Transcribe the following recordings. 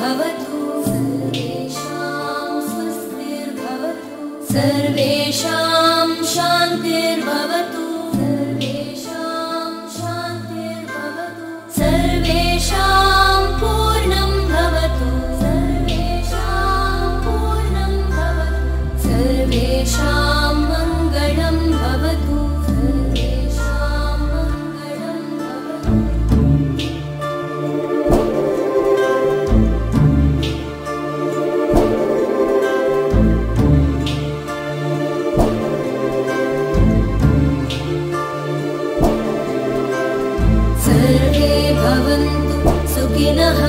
स्वस्तिर्भवतु सर्वेषां स्वस्तिर्भवतु सर्वेषां शान्तिर्भवतु सर्वेषां शान्तिर्भवतु सर्वेषां पूर्णं भवतु सर्वेषां पूर्णं भवतु सर्वेषां मङ्गलं भवतु सर्वेषां मङ्गलं भवतु सर्वे भवन्तु सुखिनः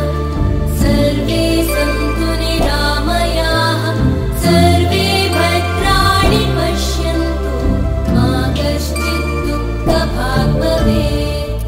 सर्वे सन्तु निरामयाः सर्वे भद्राणि पश्यन्तु मा कश्चित् दुःखभाग् भवेत्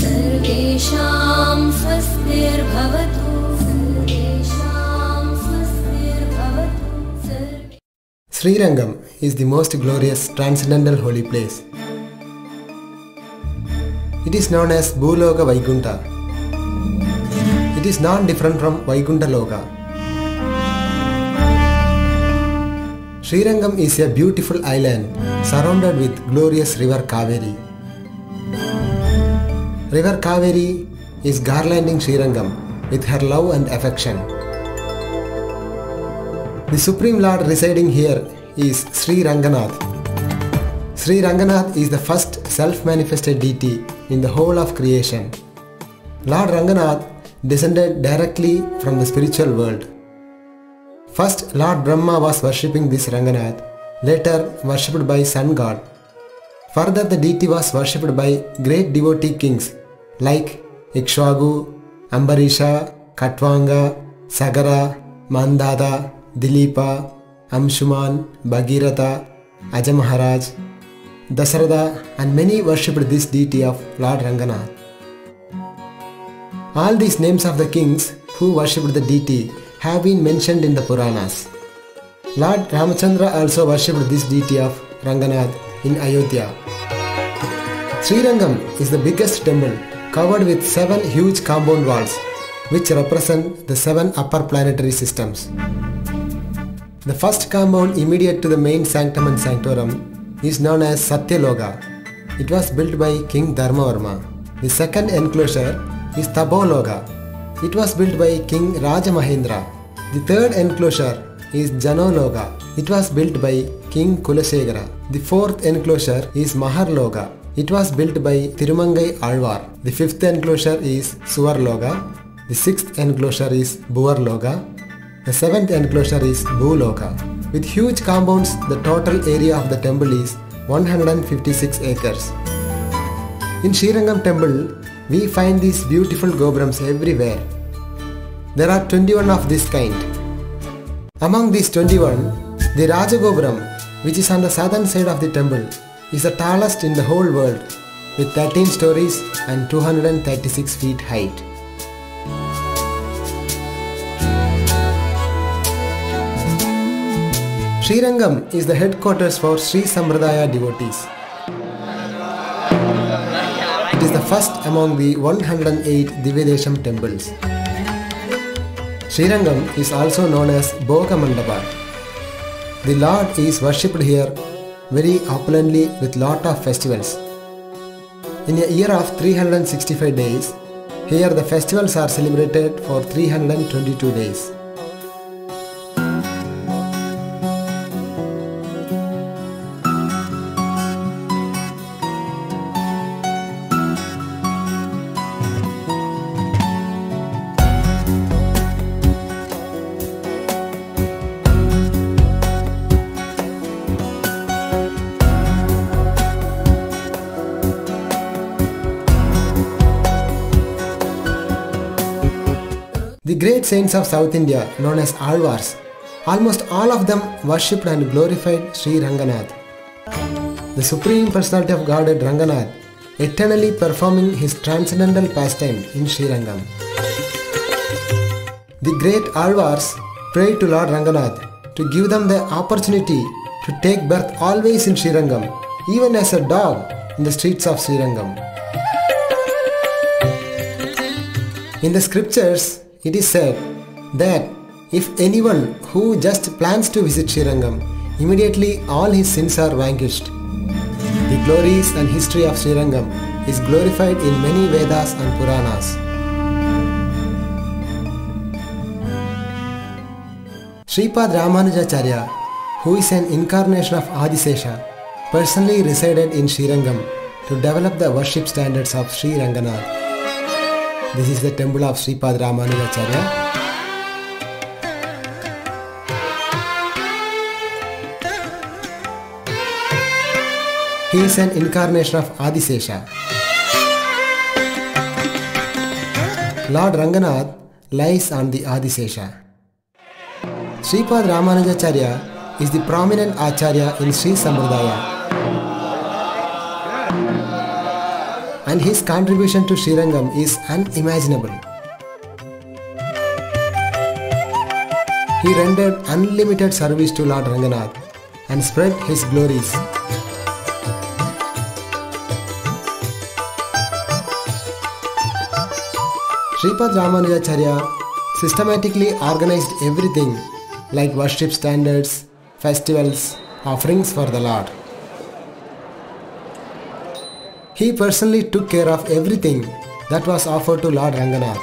सर्वेषां स्वस्तिर्भवतु सर्वेषां स्वस्तिर्भवतु Srirangam is the most glorious transcendental holy place. It is known as Bhuloka Vaikunta. It is not different from Vaikunta Loka. Srirangam is a beautiful island surrounded with glorious river Kaveri. River Kaveri is garlanding Srirangam with her love and affection. The Supreme Lord residing here is Sri Ranganath. Sri Ranganath is the first self-manifested deity in the whole of creation. Lord Ranganath descended directly from the spiritual world. First, Lord Brahma was worshipping this Ranganath, later worshipped by Sun God. Further, the deity was worshipped by great devotee kings like Ikshvaku, Ambarisha, Katvanga, Sagara, Mandada, Dilipa, Amshuman, Bhagiratha, Aja Maharaj, Dasaratha and many worshipped this deity of Lord Ranganath. All these names of the kings who worshipped the deity have been mentioned in the Puranas. Lord Ramachandra also worshipped this deity of Ranganath in Ayodhya. Srirangam is the biggest temple covered with 7 huge compound walls which represent the 7 upper planetary systems. The first compound immediate to the main sanctum and sanctorum is known as Satyaloka. It was built by King Dharmavarma. The second enclosure is Taboloka. It was built by King Rajamahendra. The third enclosure is Janoloka. It was built by King Kulasegara. The fourth enclosure is Maharloka. It was built by Tirumangai Alvar. The fifth enclosure is Suvarloka. The sixth enclosure is Bhuvarloka. The seventh enclosure is Bhuloka. With huge compounds, the total area of the temple is 156 acres. In Srirangam temple, we find these beautiful gopurams everywhere. There are 21 of this kind. Among these 21, the Rajagopuram, which is on the southern side of the temple, is the tallest in the whole world with 13 stories and 236 feet height. Srirangam is the headquarters for Sri Sampradaya devotees. It is the first among the 108 Divyadesham temples. Srirangam is also known as Bhoga Mandapa. The Lord is worshipped here very opulently with lot of festivals. In a year of 365 days, here the festivals are celebrated for 322 days. The great saints of South India, known as Alvars, almost all of them worshipped and glorified Sri Ranganath, the Supreme Personality of Godhead Ranganath, eternally performing his transcendental pastime in Srirangam. The great Alvars prayed to Lord Ranganath to give them the opportunity to take birth always in Srirangam, even as a dog in the streets of Srirangam. In the scriptures, it is said that if anyone who just plans to visit Srirangam, immediately all his sins are vanquished. The glories and history of Srirangam is glorified in many Vedas and Puranas. Sripad Ramanujacharya, who is an incarnation of Adisesha, personally resided in Srirangam to develop the worship standards of Sri Ranganath. This is the temple of Sripad Ramanujacharya. He is an incarnation of Adisesha. Lord Ranganath lies on the Adisesha. Sripad Ramanujacharya is the prominent Acharya in Sri Sampradaya, and his contribution to Srirangam is unimaginable. He rendered unlimited service to Lord Ranganath and spread his glories. Sripad Ramanujacharya systematically organized everything like worship standards, festivals, offerings for the Lord. He personally took care of everything that was offered to Lord Ranganath.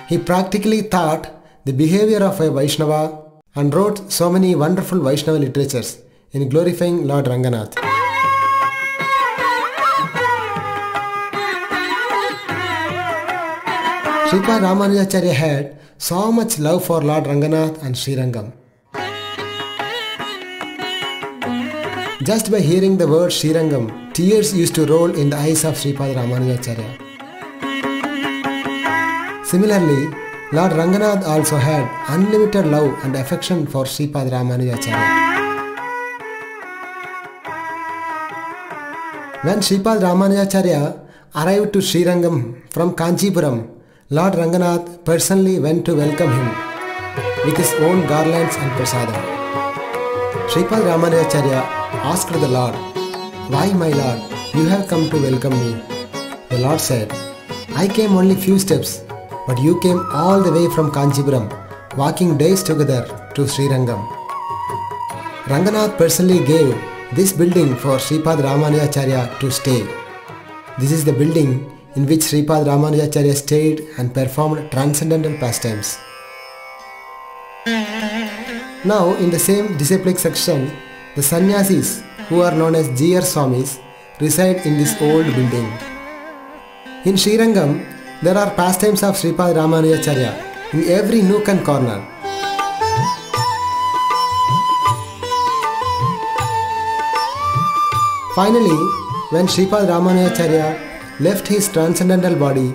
He practically taught the behavior of a Vaishnava and wrote so many wonderful Vaishnava literatures in glorifying Lord Ranganath. Sripad Ramanujacharya had so much love for Lord Ranganath and Srirangam. Just by hearing the word Srirangam, tears used to roll in the eyes of Sripad Ramanujacharya. Similarly, Lord Ranganath also had unlimited love and affection for Sripad Ramanujacharya. When Sripad Ramanujacharya arrived to Srirangam from Kanchipuram, Lord Ranganath personally went to welcome him with his own garlands and prasadam. Sripad Ramanujacharya asked the Lord, "Why, my Lord, you have come to welcome me?" The Lord said, "I came only few steps, but you came all the way from Kanchipuram, walking days together to Srirangam." Ranganath personally gave this building for Sripad Ramanujacharya to stay. This is the building in which Sripad Ramanujacharya stayed and performed transcendental pastimes. Now, in the same disciplic section, the sannyasis, who are known as Jiyar Swamis, reside in this old building. In Srirangam, there are pastimes of Sripad Ramanujacharya in every nook and corner. Finally, when Sripad Ramanujacharya left his transcendental body,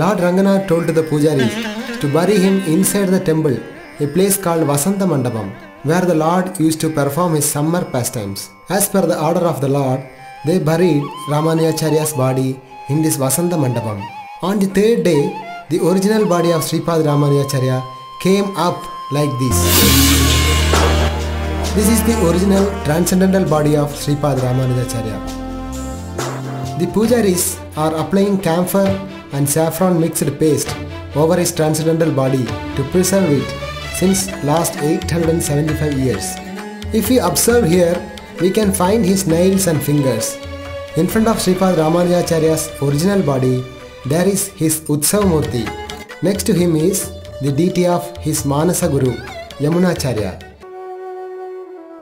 Lord Ranganath told to the pujaris to bury him inside the temple, a place called Vasanta Mandapam, where the Lord used to perform his summer pastimes. As per the order of the Lord, they buried Ramanujacharya's body in this Vasanta Mandapam. On the third day, the original body of Sripad Ramanujacharya came up like this. This is the original transcendental body of Sripad Ramanujacharya. The pujaris are applying camphor and saffron mixed paste over his transcendental body to preserve it since last 875 years. If we observe here, we can find his nails and fingers. In front of Sripad Ramanujacharya's original body, there is his Utsav Murti, Next to him is the deity of his Manasa Guru, Yamunacharya.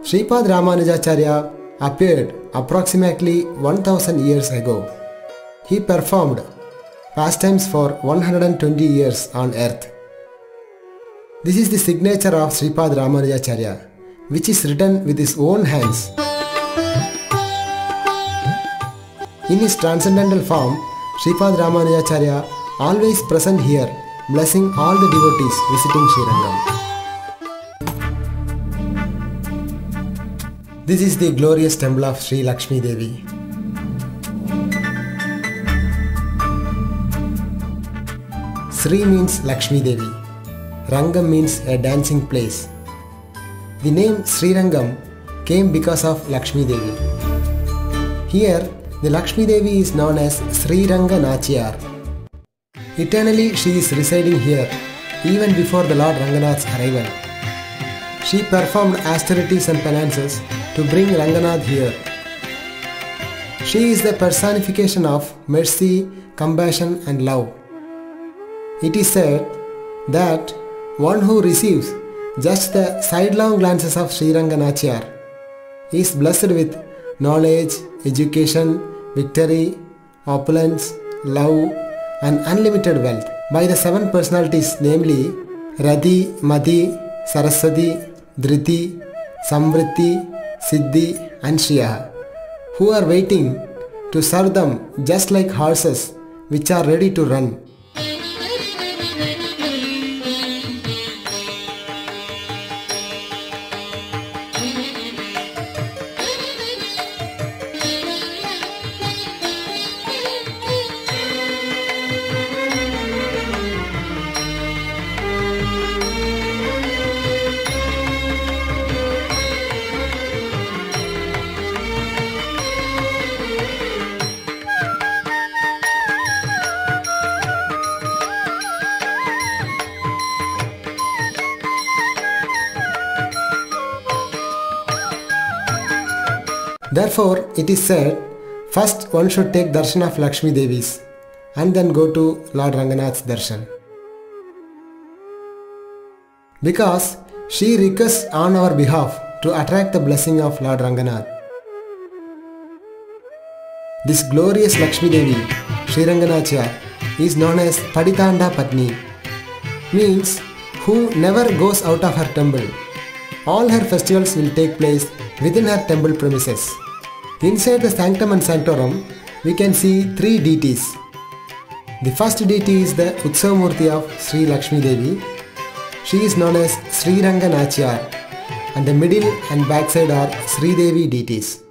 Sripad Ramanujacharya appeared approximately 1000 years ago. He performed pastimes for 120 years on earth. This is the signature of Sripad Ramanujacharya, which is written with his own hands. In his transcendental form, Sripad Ramanujacharya always present here, blessing all the devotees visiting Srirangam. This is the glorious temple of Sri Lakshmi Devi. Sri means Lakshmi Devi. Rangam means a dancing place. The name Srirangam came because of Lakshmi Devi. Here, the Lakshmi Devi is known as Sriranga Nachiyar. Eternally she is residing here, even before the Lord Ranganath's arrival. She performed austerities and penances to bring Ranganath here. She is the personification of mercy, compassion and love. It is said that one who receives just the sidelong glances of Sriranga Nachiyar is blessed with knowledge, education, victory, opulence, love and unlimited wealth by the 7 personalities, namely Radhi, Madhi, Saraswati, Dhriti, Samvritti, Siddhi and Shriya, who are waiting to serve them just like horses which are ready to run. Therefore, it is said, first one should take darshan of Lakshmi Devis and then go to Lord Ranganath's darshan. Because she requests on our behalf to attract the blessing of Lord Ranganath. This glorious Lakshmi Devi, Sriranga Nachiyar, is known as Paditanda Patni, means who never goes out of her temple. All her festivals will take place within her temple premises. Inside the sanctum and sanctorum, we can see 3 deities. The first deity is the Utsavamurti of Sri Lakshmi Devi. She is known as Sriranga Nachiyar, and the middle and backside are Sri Devi deities.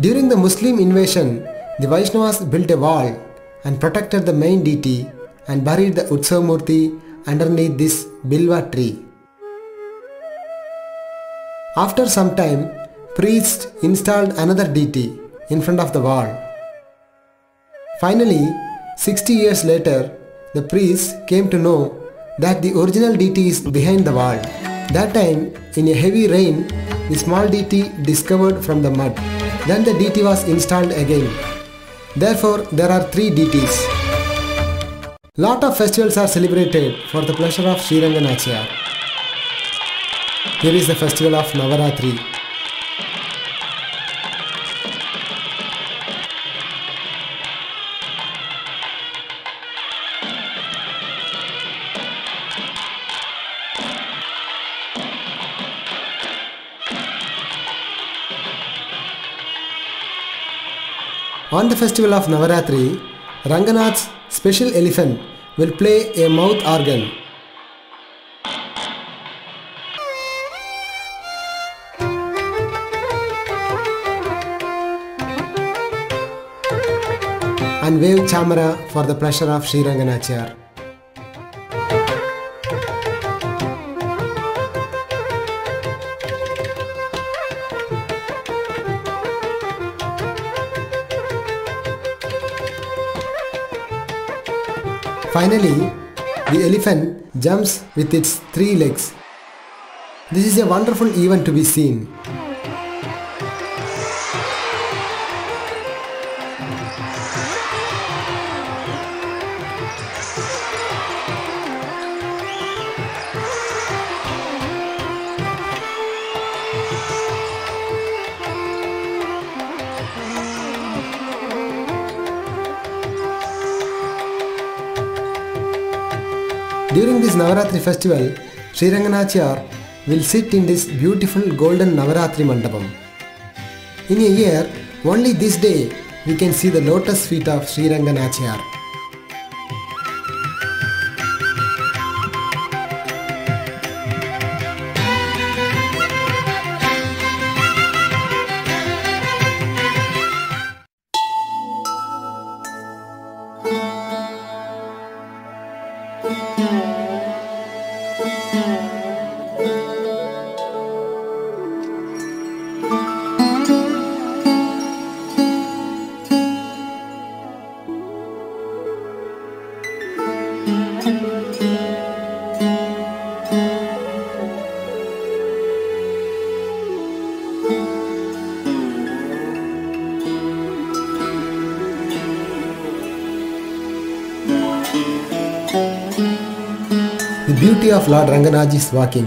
During the Muslim invasion, the Vaishnavas built a wall and protected the main deity and buried the Utsavamurti underneath this Bilva tree. After some time, priests installed another deity in front of the wall. Finally, 60 years later, the priests came to know that the original deity is behind the wall. That time, in a heavy rain, the small deity discovered from the mud. Then the deity was installed again. Therefore, there are 3 deities. Lot of festivals are celebrated for the pleasure of Sriranga Nachiyar. Here is the festival of Navaratri. On the festival of Navaratri, Ranganath's special elephant will play a mouth organ. And wave chamara for the pleasure of Sriranga Nachiyar. Finally, the elephant jumps with its 3 legs. This is a wonderful event to be seen. During this Navaratri festival, Sri Ranganachiyar will sit in this beautiful golden Navaratri Mandapam. In a year, only this day we can see the lotus feet of Sri Ranganachiyar. The beauty of Lord Ranganathji's walking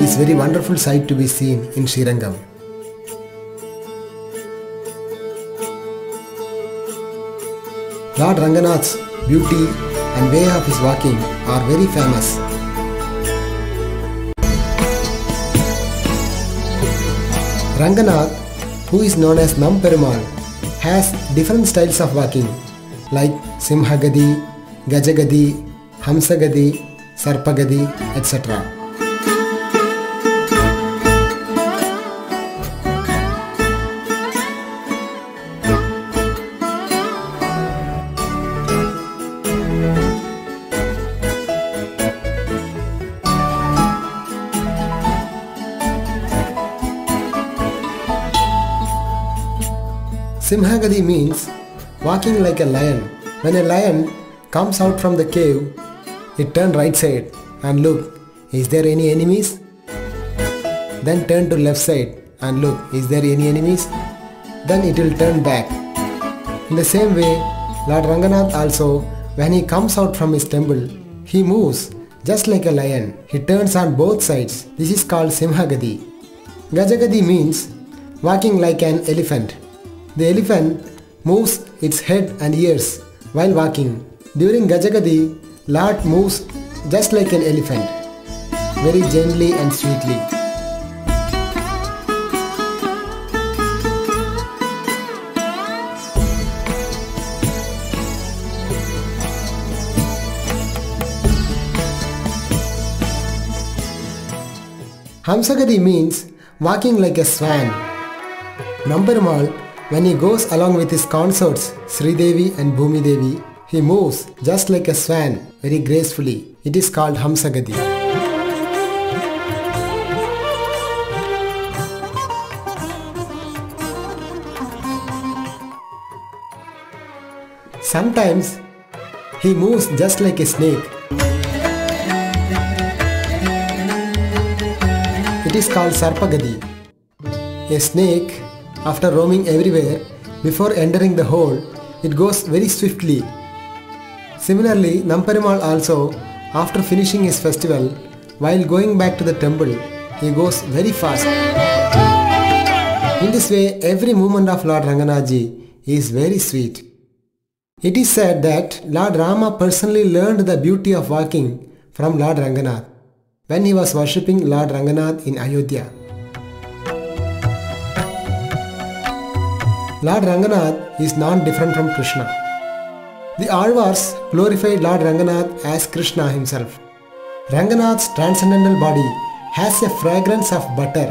is very wonderful sight to be seen in Srirangam. Lord Ranganath's beauty and way of his walking are very famous. Ranganath, who is known as Namperumal, has different styles of walking like Simhagadi, Gajagadi, Hamsagadi, Sarpagadi, etc. Simhagadi means walking like a lion. When a lion comes out from the cave, it turn right side and look, is there any enemies? Then turn to left side and look, is there any enemies? Then it will turn back. In the same way, Lord Ranganath also, when he comes out from his temple, he moves just like a lion. He turns on both sides. This is called Simhagadi. Gajagadi means walking like an elephant. The elephant moves its head and ears while walking. During Gajagadi, Lord moves just like an elephant, very gently and sweetly. Hamsagadi means walking like a swan. Namperumal, when he goes along with his consorts Sridevi and Bhumi Devi, he moves just like a swan, very gracefully. It is called Hamsagadi. Sometimes he moves just like a snake. It is called Sarpagadi. A snake, after roaming everywhere, before entering the hole, it goes very swiftly. Similarly, Namperumal also, after finishing his festival, while going back to the temple, he goes very fast. In this way, every movement of Lord Ranganathji is very sweet. It is said that Lord Rama personally learned the beauty of walking from Lord Ranganath when he was worshipping Lord Ranganath in Ayodhya. Lord Ranganath is not different from Krishna. The Alvars glorified Lord Ranganath as Krishna himself. Ranganath's transcendental body has a fragrance of butter.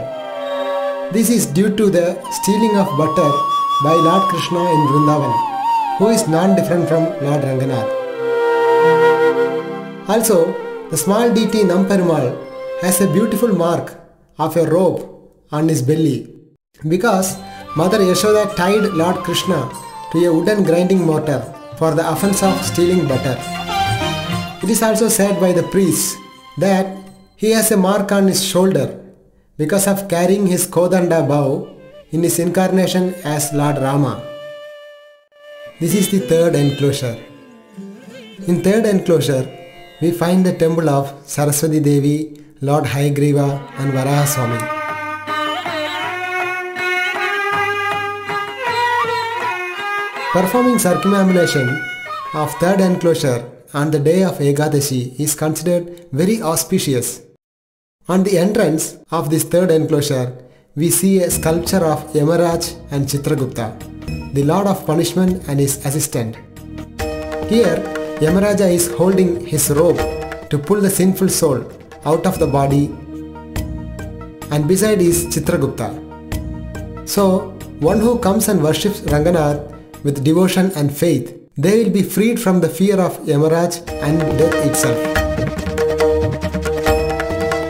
This is due to the stealing of butter by Lord Krishna in Vrindavan, who is non-different from Lord Ranganath. Also, the small deity Namperumal has a beautiful mark of a rope on his belly because Mother Yashoda tied Lord Krishna to a wooden grinding mortar for the offense of stealing butter. It is also said by the priests that he has a mark on his shoulder because of carrying his Kodanda bow in his incarnation as Lord Rama. This is the third enclosure. In third enclosure, we find the temple of Saraswati Devi, Lord Hayagriva and Varaha Swami. Performing circumambulation of third enclosure on the day of Ekadashi is considered very auspicious. On the entrance of this third enclosure, we see a sculpture of Yamaraj and Chitragupta, the Lord of Punishment and his assistant. Here, Yamaraja is holding his rope to pull the sinful soul out of the body, and beside is Chitragupta. So, one who comes and worships Ranganath with devotion and faith, they will be freed from the fear of Yamaraj and death itself.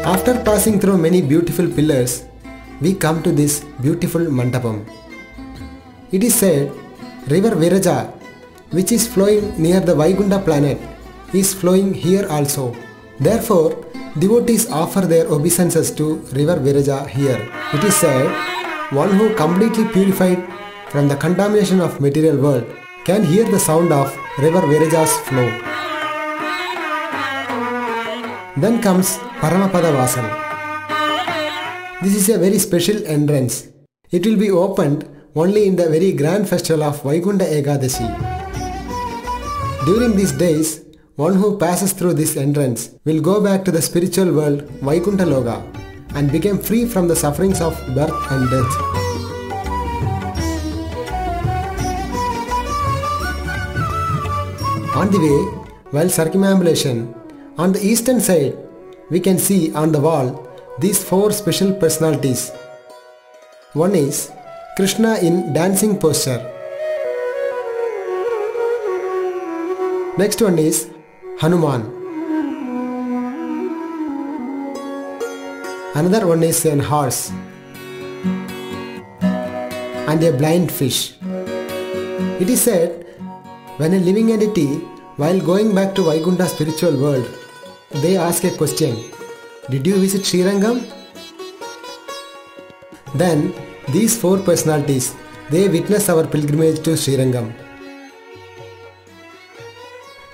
After passing through many beautiful pillars, we come to this beautiful mandapam. It is said, river Viraja, which is flowing near the Vaikunta planet, is flowing here also. Therefore, devotees offer their obeisances to river Viraja here. It is said, one who completely purified from the contamination of material world can hear the sound of river Viraja's flow. Then comes Paramapada Vasal. This is a very special entrance. It will be opened only in the very grand festival of Vaikunta Ekadashi. During these days, one who passes through this entrance will go back to the spiritual world Vaikunta Loka and become free from the sufferings of birth and death. On the way, while circumambulation, on the eastern side, we can see on the wall these four special personalities. One is Krishna in dancing posture. Next one is Hanuman. Another one is an horse and a blind fish. It is said, when a living entity, while going back to Vaikunta spiritual world, they ask a question, did you visit Srirangam? Then these four personalities, they witness our pilgrimage to Srirangam.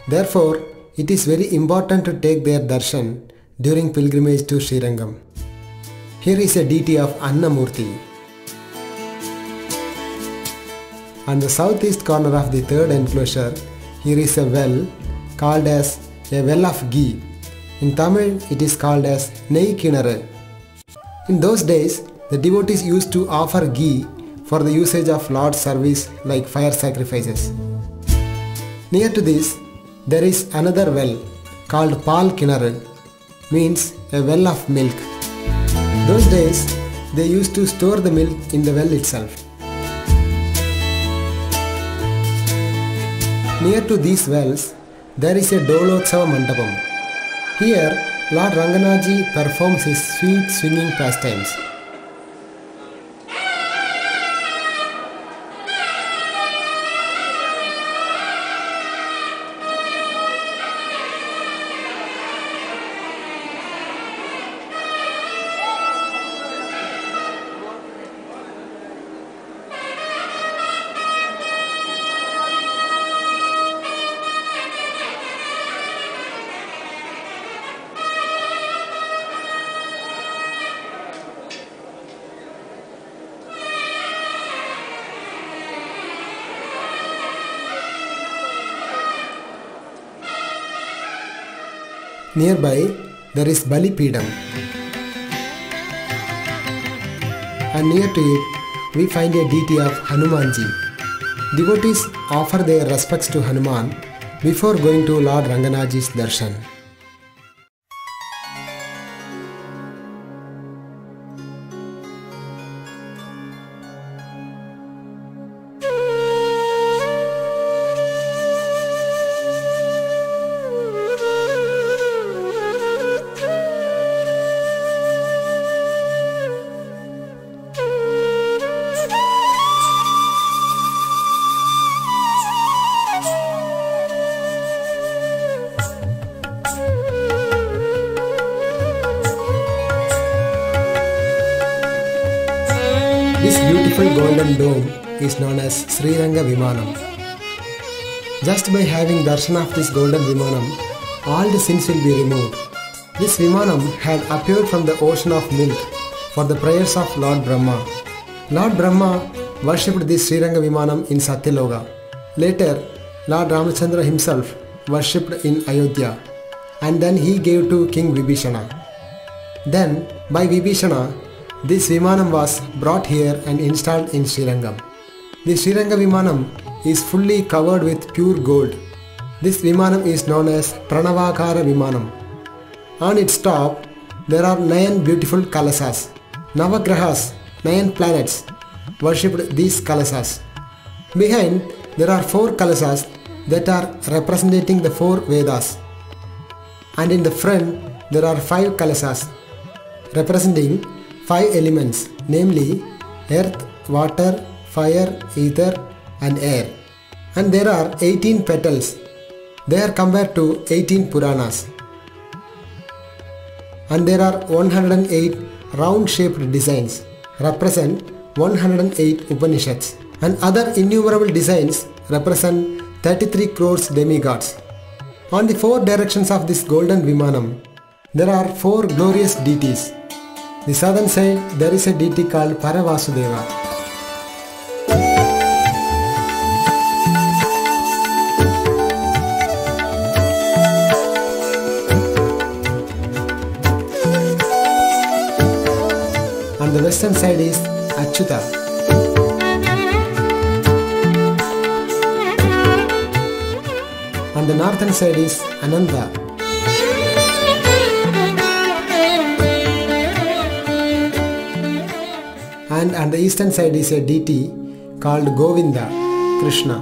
Therefore, it is very important to take their darshan during pilgrimage to Srirangam. Here is a deity of Annamurti. On the southeast corner of the third enclosure, here is a well called as a well of ghee. In Tamil, it is called as Nei Kinaru. In those days, the devotees used to offer ghee for the usage of Lord's service like fire sacrifices. Near to this, there is another well called Pal Kinaru, means a well of milk. Those days, they used to store the milk in the well itself. Near to these wells, there is a Dolotsava Mandapam. Here, Lord Ranganaji performs his sweet swinging pastimes. Nearby, there is Bali Peedam, and near to it, we find a deity of Hanumanji. Devotees offer their respects to Hanuman before going to Lord Ranganaji's darshan. This beautiful golden dome is known as Sriranga Vimanam. Just by having darshan of this golden Vimanam, all the sins will be removed. This Vimanam had appeared from the ocean of milk for the prayers of Lord Brahma. Lord Brahma worshipped this Sriranga Vimanam in Satyaloka. Later, Lord Ramachandra himself worshipped in Ayodhya, and then he gave to King Vibhishana. Then, by Vibhishana, this Vimanam was brought here and installed in Srirangam. The Sriranga Vimanam is fully covered with pure gold. This Vimanam is known as Pranavakara Vimanam. On its top, there are 9 beautiful Kalasas. Navagrahas, 9 planets, worshipped these Kalasas. Behind, there are 4 Kalasas that are representing the 4 Vedas. And in the front, there are 5 Kalasas representing 5 elements, namely earth, water, fire, ether and air. And there are 18 petals. They are compared to 18 Puranas. And there are 108 round-shaped designs, represent 108 Upanishads. And other innumerable designs represent 33 crores demigods. On the 4 directions of this golden Vimanam, there are 4 glorious deities. The southern side, there is a deity called Paravasudeva. On the western side is Achyuta. On the northern side is Ananta. And on the eastern side is a deity called Govinda, Krishna.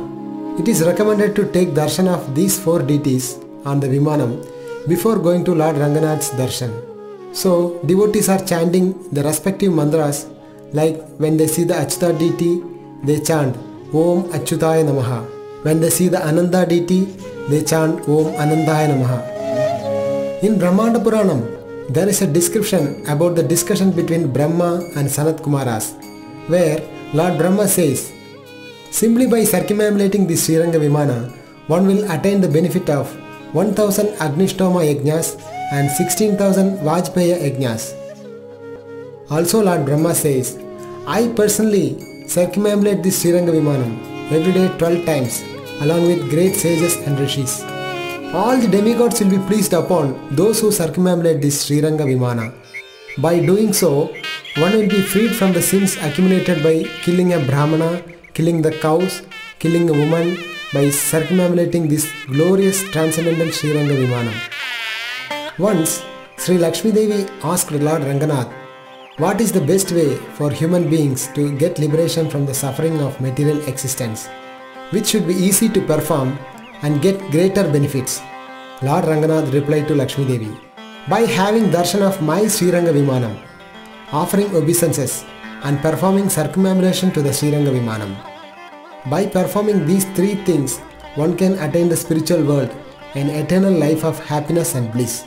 It is recommended to take darshan of these 4 deities on the Vimanam before going to Lord Ranganath's darshan. So devotees are chanting the respective mantras, like when they see the Achyuta deity, they chant Om Achyutaya Namaha. When they see the Ananda deity, they chant Om Anandaya Namaha. In Brahmanda Puranam, there is a description about the discussion between Brahma and Sanat Kumaras, where Lord Brahma says, simply by circumambulating this Sriranga Vimana, one will attain the benefit of 1000 Agnishtoma Yajnas and 16,000 Vajpaya Yajnas. Also Lord Brahma says, I personally circumambulate this Sriranga Vimanam every day 12 times along with great sages and rishis. All the demigods will be pleased upon those who circumambulate this Sriranga Vimana. By doing so, one will be freed from the sins accumulated by killing a Brahmana, killing the cows, killing a woman, by circumambulating this glorious transcendental Sriranga Vimanam. Once, Sri Lakshmi Devi asked Lord Ranganath, what is the best way for human beings to get liberation from the suffering of material existence, which should be easy to perform and get greater benefits? Lord Ranganath replied to Lakshmi Devi, by having darshan of my Sriranga Vimanam, offering obeisances and performing circumambulation to the Sriranga Vimanam. By performing these 3 things, one can attain the spiritual world, an eternal life of happiness and bliss.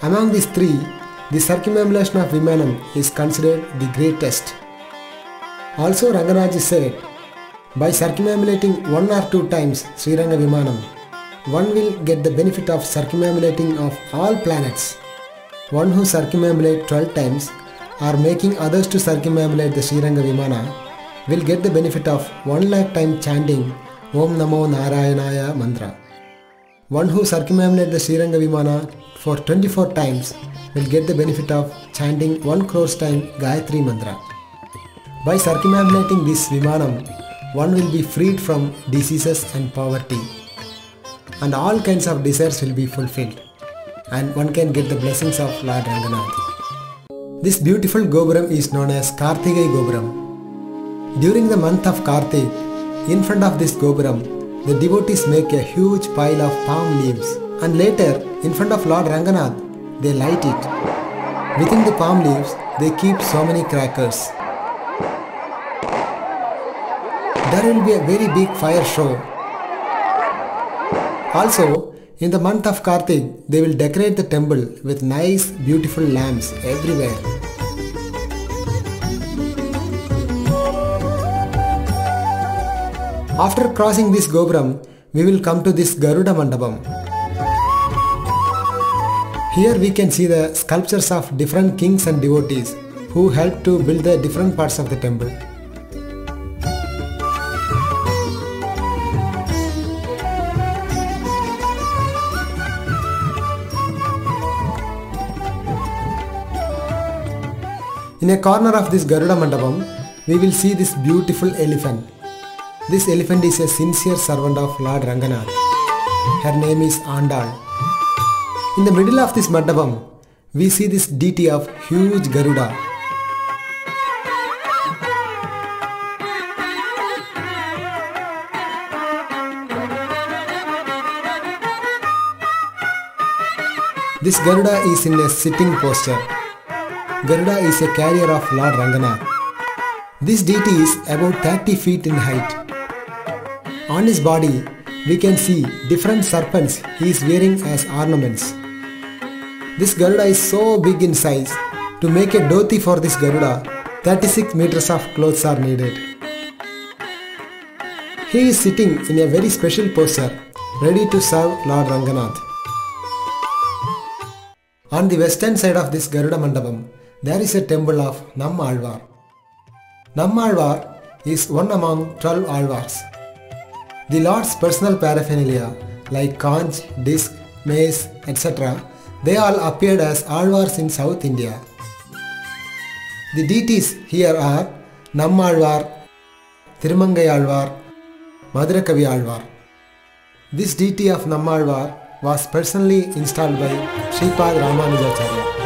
Among these 3, the circumambulation of Vimanam is considered the greatest. Also Ranganath said, by circumambulating 1 or 2 times Sriranga Vimanam, one will get the benefit of circumambulating of all planets. One who circumambulates 12 times or making others to circumambulate the Sriranga Vimana will get the benefit of 1 lakh time chanting Om Namo Narayanaya mantra. One who circumambulates the Sriranga Vimana for 24 times will get the benefit of chanting 1 crore time Gayatri mantra. By circumambulating this Vimanam, one will be freed from diseases and poverty, and all kinds of desires will be fulfilled, and one can get the blessings of Lord Ranganath. This beautiful Gopuram is known as Kartigai Gopuram. During the month of Kartik, in front of this Gopuram, the devotees make a huge pile of palm leaves, and later, in front of Lord Ranganath, they light it. Within the palm leaves, they keep so many crackers. There will be a very big fire show. Also, in the month of Kartik, they will decorate the temple with nice, beautiful lamps everywhere. After crossing this Gopuram, we will come to this Garuda Mandapam. Here we can see the sculptures of different kings and devotees who helped to build the different parts of the temple. In a corner of this Garuda Mandapam, we will see this beautiful elephant. This elephant is a sincere servant of Lord Ranganath. Her name is Andal. In the middle of this Mandapam, we see this deity of huge Garuda. This Garuda is in a sitting posture. Garuda is a carrier of Lord Ranganath. This deity is about 30 feet in height. On his body, we can see different serpents he is wearing as ornaments. This Garuda is so big in size, to make a dhoti for this Garuda, 36 meters of clothes are needed. He is sitting in a very special posture, ready to serve Lord Ranganath. On the western side of this Garuda Mandapam, there is a temple of Nammalvar. Nammalvar is one among 12 Alvars. The Lord's personal paraphernalia like conch, disc, mace, etc. they all appeared as Alvars in South India. The deities here are Nammalvar, Thirumangai Alvar, Madurai Alvar. This deity of Nammalvar was personally installed by Sripad Ramanujacharya.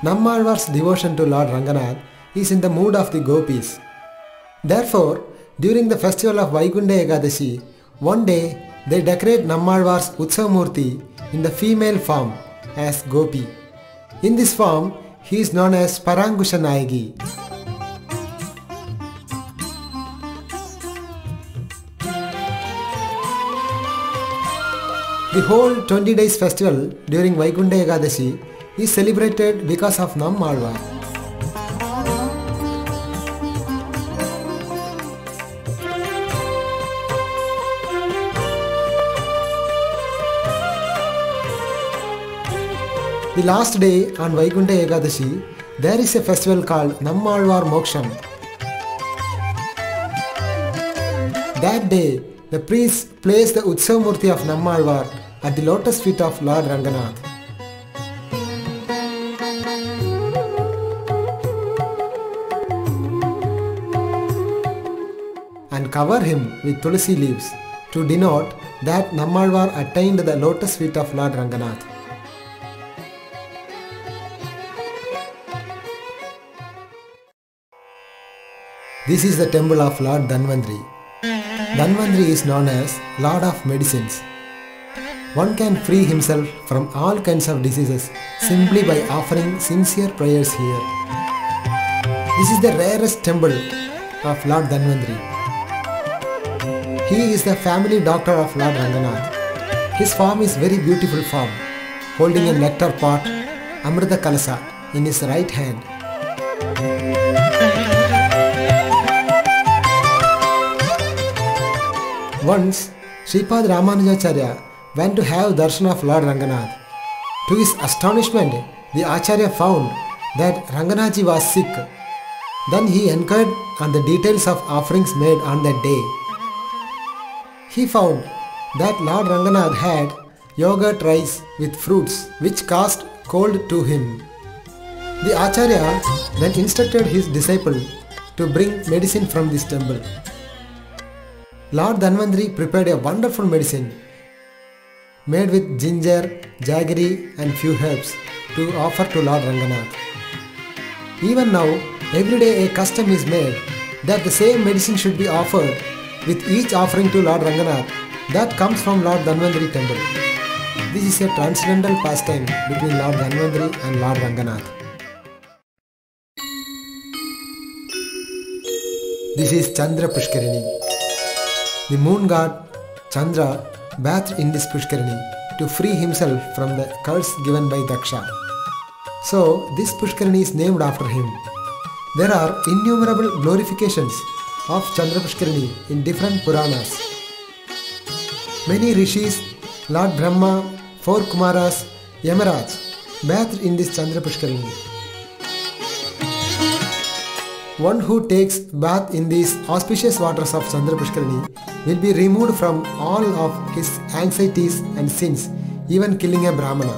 Nammalvar's devotion to Lord Ranganath is in the mood of the gopis. Therefore, during the festival of Vaikunta Ekadashi, one day they decorate Nammalvar's Utsavamurti in the female form as Gopi. In this form, he is known as Parangusha Nayagi. The whole 20 days festival during Vaikunta Ekadashi is celebrated because of Nammalvar. The last day on Vaikunta Ekadashi, there is a festival called Nammalvar Moksham. That day, the priests place the Utsavamurti of Nammalvar at the lotus feet of Lord Ranganath. And cover him with tulsi leaves to denote that Nammalvar attained the lotus feet of Lord Ranganath. This is the temple of Lord Dhanvantri. Dhanvantri is known as Lord of Medicines. One can free himself from all kinds of diseases simply by offering sincere prayers here. This is the rarest temple of Lord Dhanvantri. He is the family doctor of Lord Ranganath. His form is very beautiful form, holding a nectar pot, Amrita Kalasa, in his right hand. Once, Sripad Ramanujacharya went to have darshan of Lord Ranganath. To his astonishment, the Acharya found that Ranganathji was sick. Then he inquired on the details of offerings made on that day. He found that Lord Ranganath had yogurt rice with fruits which caused cold to him. The Acharya then instructed his disciple to bring medicine from this temple. Lord Dhanvantri prepared a wonderful medicine made with ginger, jaggery and few herbs to offer to Lord Ranganath. Even now, every day a custom is made that the same medicine should be offered with each offering to Lord Ranganath that comes from Lord Dhanvantri temple. This is a transcendental pastime between Lord Dhanvantri and Lord Ranganath. This is Chandra Pushkarini. The moon god Chandra bathed in this Pushkarini to free himself from the curse given by Daksha. So this Pushkarini is named after him. There are innumerable glorifications of Chandra Pushkarini in different Puranas. Many rishis, Lord Brahma, 4 Kumaras, Yamaraj bathed in this Chandra Pushkarini. One who takes bath in these auspicious waters of Chandra Pushkarini will be removed from all of his anxieties and sins, even killing a Brahmana.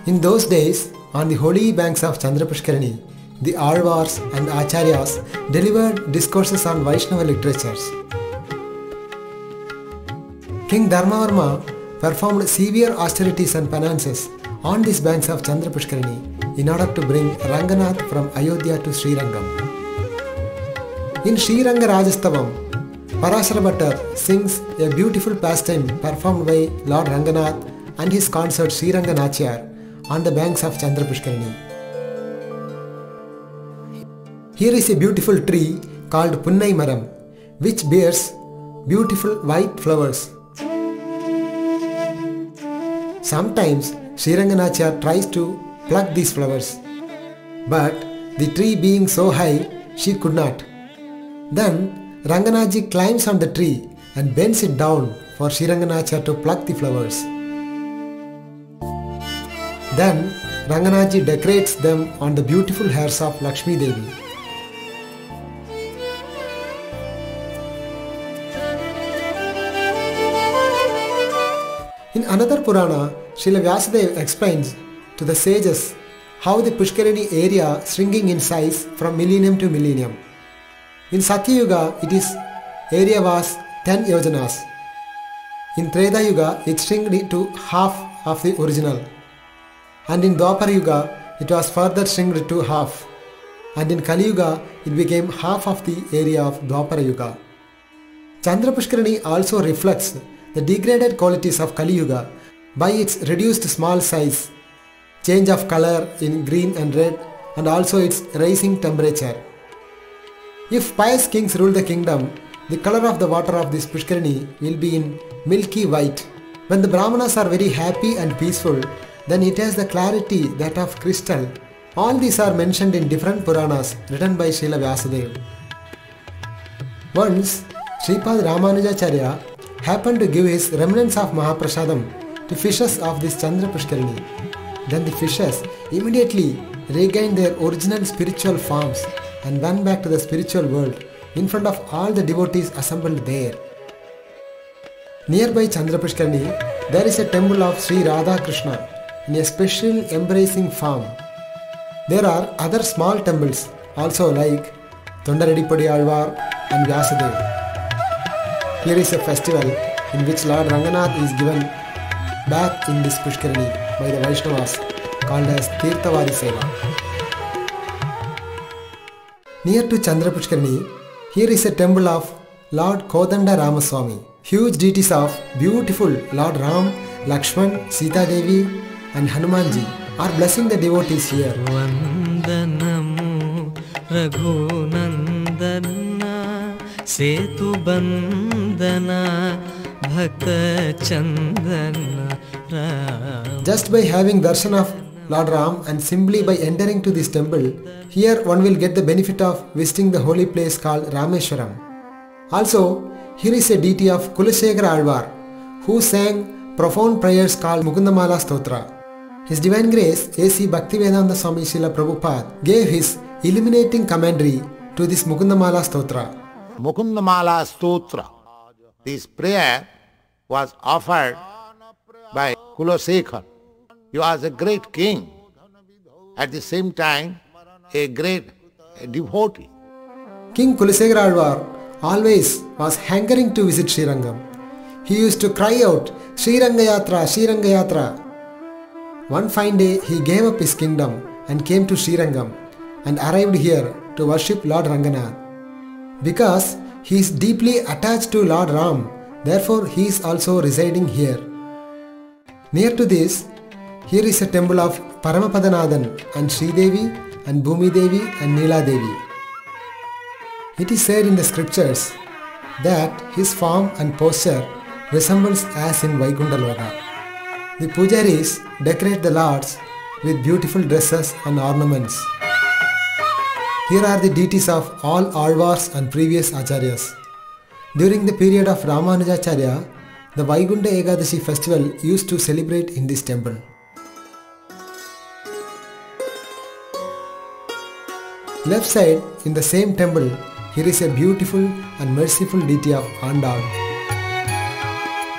In those days, on the holy banks of Chandrapushkarani, the Alvars and Acharyas delivered discourses on Vaishnava literatures. King Dharmavarma performed severe austerities and penances on these banks of Chandrapushkarani in order to bring Ranganath from Ayodhya to Srirangam. In Sriranga Rajastavam, Parashara Bhattar sings a beautiful pastime performed by Lord Ranganath and his consort Sriranga Nachiyar on the banks of Chandrapushkarani. Here is a beautiful tree called Punnai Maram, which bears beautiful white flowers. Sometimes Sriranga Nachiyar tries to pluck these flowers, but the tree being so high, she could not. Then Ranganathji climbs on the tree and bends it down for Sriranga Nachiyar to pluck the flowers. Then Ranganathji decorates them on the beautiful hairs of Lakshmi Devi. In another Purana, Srila Vyasadeva explains to the sages how the Pushkarani area shrinking in size from millennium to millennium. In Satya Yuga, its area was 10 yojanas. In Treta Yuga, it shrinked to half of the original. And in Dwapara Yuga, it was further shrinked to half. And in Kali Yuga, it became half of the area of Dwapara Yuga. Chandrapushkarani also reflects the degraded qualities of Kali Yuga by its reduced small size, change of color in green and red, and also its rising temperature. If pious kings rule the kingdom, the color of the water of this Pushkarani will be in milky white. When the Brahmanas are very happy and peaceful, then it has the clarity that of crystal. All these are mentioned in different Puranas written by Srila Vyasadeva. Once, Sripad Ramanujacharya happened to give his remnants of Mahaprasadam to fishes of this Chandra Pushkarani. Then the fishes immediately regained their original spiritual forms and went back to the spiritual world in front of all the devotees assembled there. Nearby Chandra Pushkarani, there is a temple of Sri Radha Krishna in a special embracing form. There are other small temples also like Tondaredipudi Alvar and Vyasadeva. Here is a festival in which Lord Ranganath is given bath in this Pushkarani by the Vaishnavas called as Tirthavari Seva. Near to Chandra Pushkarani, here is a temple of Lord Kodanda Ramaswamy. Huge deities of beautiful Lord Ram, Lakshman, Sita Devi and Hanumanji are blessing the devotees here. Vandanamu Raghunandana Setu Bandana Bhakta Chandana Ram. Just by having darshan of Lord Ram and simply by entering to this temple, here one will get the benefit of visiting the holy place called Rameshwaram. Also, here is a deity of Kulasekara Alvar who sang profound prayers called Mukundamala Stotra. His Divine Grace A.C. Bhaktivedanta Swami Srila Prabhupada gave his illuminating commentary to this Mukundamala Stotra. Mukundamala Stotra. This prayer was offered by Kulasekara. He was a great king, at the same time a great devotee. King Kulasekara Alvar always was hankering to visit Srirangam. He used to cry out, Sriranga Yatra, Sriranga Yatra. One fine day he gave up his kingdom and came to Srirangam and arrived here to worship Lord Ranganath. Because he is deeply attached to Lord Ram, therefore he is also residing here. Near to this, here is a temple of Paramapadanathan and Sridevi and Bhumi Devi and Neela Devi. It is said in the scriptures that his form and posture resembles as in Vaikuntha Loka. The pujaris decorate the lords with beautiful dresses and ornaments. Here are the deities of all Alvars and previous Acharyas. During the period of Ramanujacharya, the Vaikuntha Ekadashi festival used to celebrate in this temple. Left side in the same temple, here is a beautiful and merciful deity of Andal.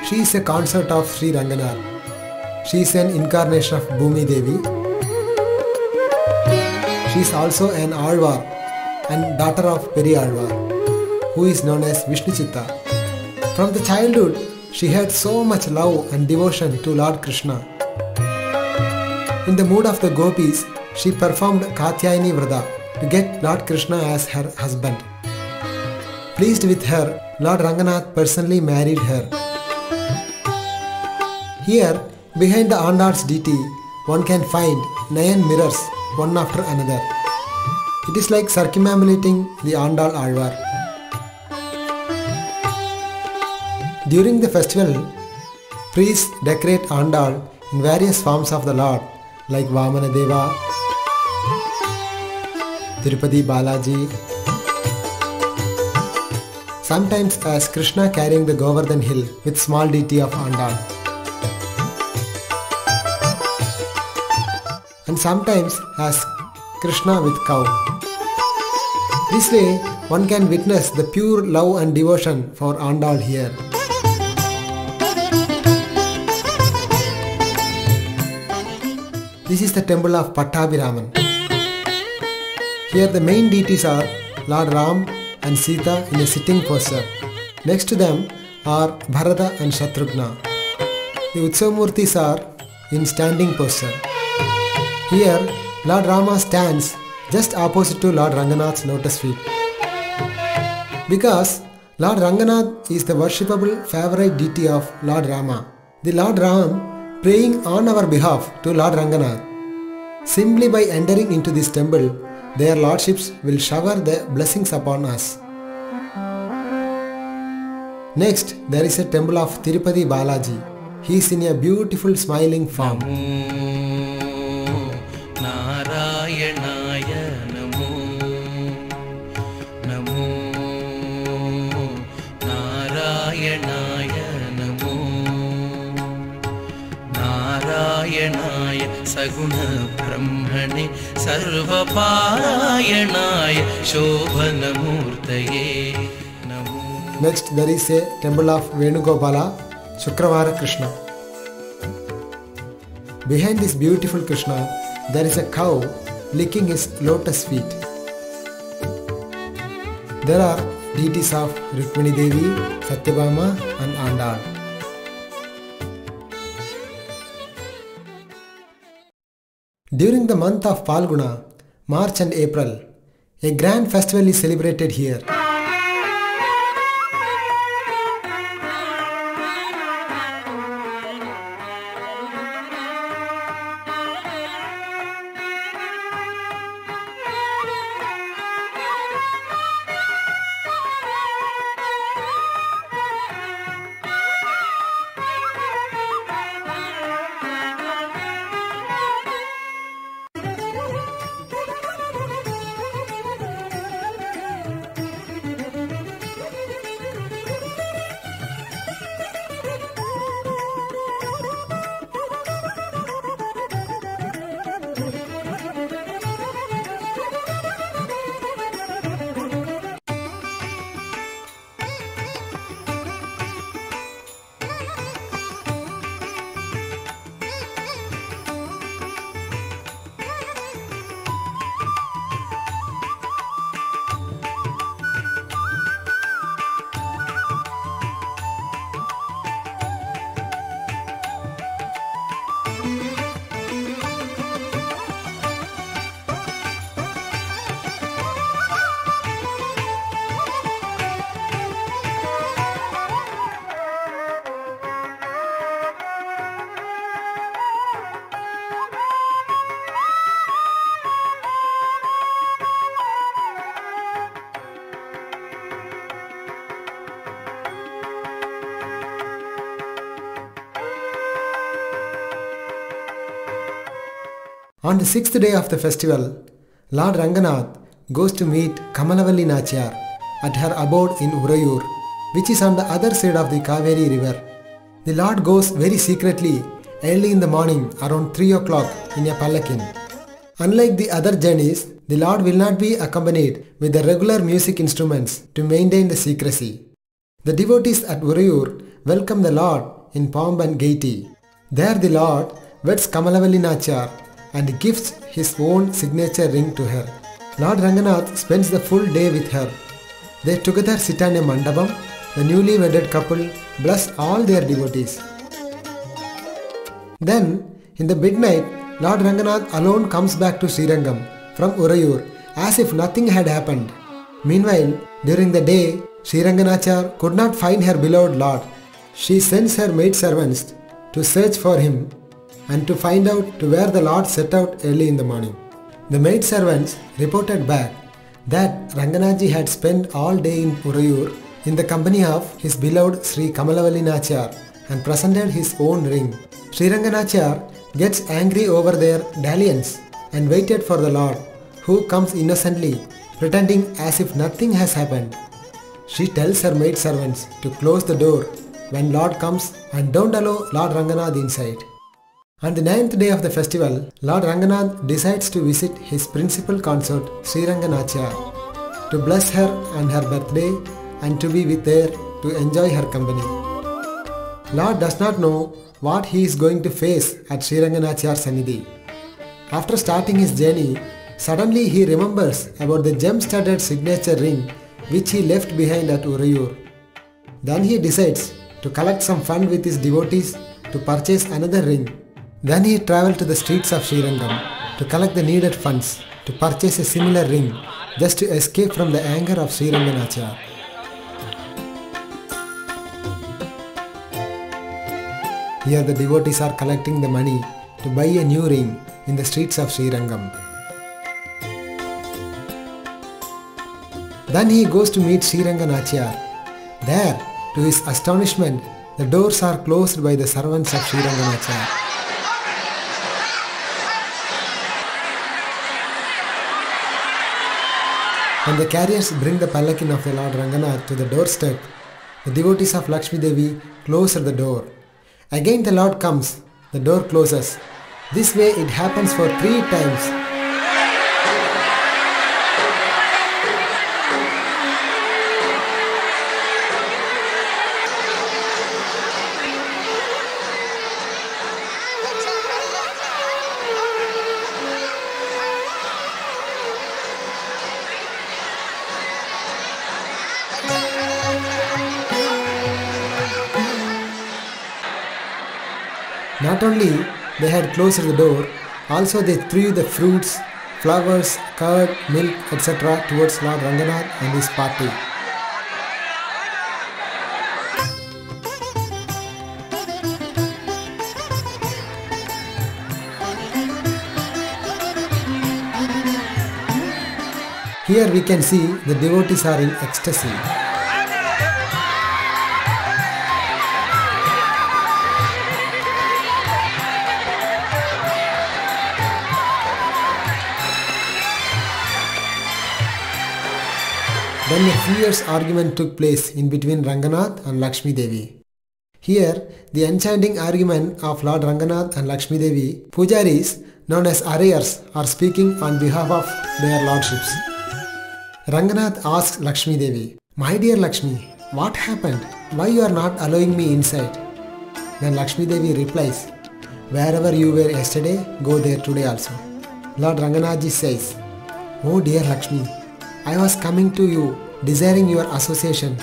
She is a consort of Sri Ranganath. She is an incarnation of Bhumi Devi. She is also an Alvar and daughter of Peri Alvar, who is known as Vishnu Chitta. From the childhood, she had so much love and devotion to Lord Krishna. In the mood of the gopis, she performed Katyayani Vrata to get Lord Krishna as her husband. Pleased with her, Lord Ranganath personally married her. Here, behind the Andal's deity, one can find 9 mirrors, one after another. It is like circumambulating the Andal Alvar. During the festival, priests decorate Andal in various forms of the Lord, like Vamana Deva, Tirupati Balaji, sometimes as Krishna carrying the Govardhan hill with small deity of Andal, and sometimes as Krishna with cow. This way, one can witness the pure love and devotion for Andal here. This is the temple of Pattabhiraman. Here the main deities are Lord Ram and Sita in a sitting posture. Next to them are Bharata and Shatrughna. The Utsavamurtis are in standing posture. Here Lord Rama stands just opposite to Lord Ranganath's lotus feet. Because Lord Ranganath is the worshipable favorite deity of Lord Rama, the Lord Ram praying on our behalf to Lord Ranganath. Simply by entering into this temple, their lordships will shower their blessings upon us. Next, there is a temple of Tirupati Balaji. He is in a beautiful smiling form. सगुण ब्रह्मणे सर्वपारायणाय शोभन मूर्तये नमो. Next, there is a temple of Venugopala, Shukravara Krishna. Behind this beautiful Krishna, there is a cow licking his lotus feet. There are deities of Rukmini Devi, Satyabhama and Andal. During the month of Phalguna, March and April, a grand festival is celebrated here. On the 6th day of the festival, Lord Ranganath goes to meet Kamalavalli Nachiyar at her abode in Urayur, which is on the other side of the Kaveri river. The Lord goes very secretly early in the morning around 3 o'clock in a palanquin. Unlike the other journeys, the Lord will not be accompanied with the regular music instruments to maintain the secrecy. The devotees at Urayur welcome the Lord in pomp and gaiety. There the Lord weds Kamalavalli Nachar and gives his own signature ring to her. Lord Ranganath spends the full day with her. They together sit on a mandapam. The newly wedded couple bless all their devotees. Then, in the midnight, Lord Ranganath alone comes back to Srirangam from Urayur as if nothing had happened. Meanwhile, during the day, Sriranganachar could not find her beloved Lord. She sends her maidservants to search for him and to find out to where the Lord set out early in the morning. The maidservants reported back that Ranganathji had spent all day in Urayur in the company of his beloved Sri Kamalavalli Nachar and presented his own ring. Sriranganachar gets angry over their dalliance and waited for the Lord, who comes innocently, pretending as if nothing has happened. She tells her maidservants to close the door when Lord comes and don't allow Lord Ranganath inside. On the 9th day of the festival, Lord Ranganath decides to visit his principal consort Sriranganachar to bless her on her birthday and to be with her to enjoy her company. Lord does not know what he is going to face at Sriranganachar's Sannidhi. After starting his journey, suddenly he remembers about the gem-studded signature ring which he left behind at Urayur. Then he decides to collect some fund with his devotees to purchase another ring. Then he travelled to the streets of Srirangam to collect the needed funds to purchase a similar ring just to escape from the anger of Sriranganachar. Here the devotees are collecting the money to buy a new ring in the streets of Srirangam. Then he goes to meet Sriranganachar. There, to his astonishment, the doors are closed by the servants of Sriranganachar. When the carriers bring the palanquin of the Lord Ranganath to the doorstep, the devotees of Lakshmi Devi close the door. Again the Lord comes, the door closes. This way it happens for 3 times. Not only they had closed the door, also they threw the fruits, flowers, curd, milk, etc. towards Lord Ranganath and his party. Here we can see the devotees are in ecstasy. Then a fierce argument took place in between Ranganath and Lakshmi Devi. Here, the enchanting argument of Lord Ranganath and Lakshmi Devi, pujaris known as arayars are speaking on behalf of their lordships. Ranganath asks Lakshmi Devi, "My dear Lakshmi, what happened? Why you are not allowing me inside?" Then Lakshmi Devi replies, "Wherever you were yesterday, go there today also." Lord Ranganathji says, "Oh dear Lakshmi, I was coming to you, desiring your association,